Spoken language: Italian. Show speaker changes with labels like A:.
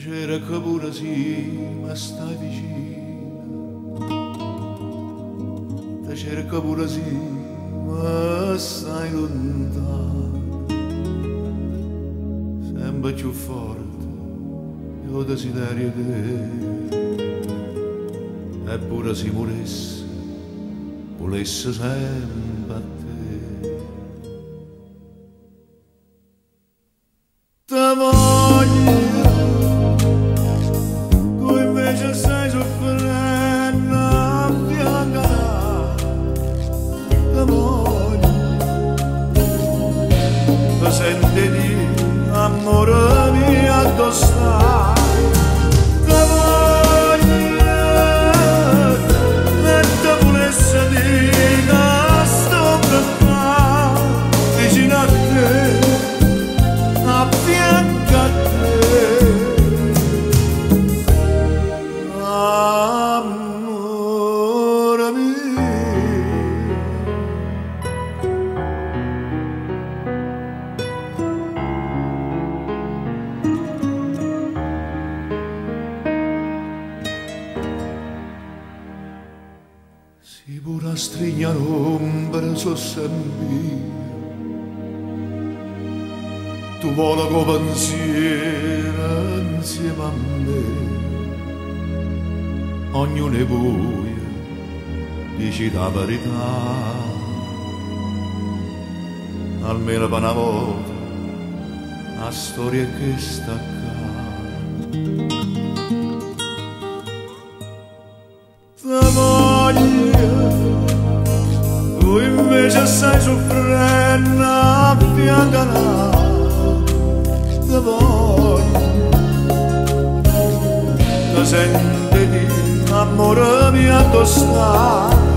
A: C'era che pure sì, ma stai vicino. Te cerca pure sì, ma stai lontano. Sempre più forte, io desiderio te. Eppure si moresse, volesse sempre a te. Te voglio. Stai soffrendo a fianco, te voglio, te senti di amore mio addosso, te voglio, e te volesse dire che sto per fare vicino a te, a fianco a te. Si pure strigna l'ombra so sempre tu vola con pensiero insieme a me ognuno è buio dici la verità almeno per una volta la storia è che sta accanto te voglio tu invece stai soffrendo a fianco te voglio te senti di amore mio addosso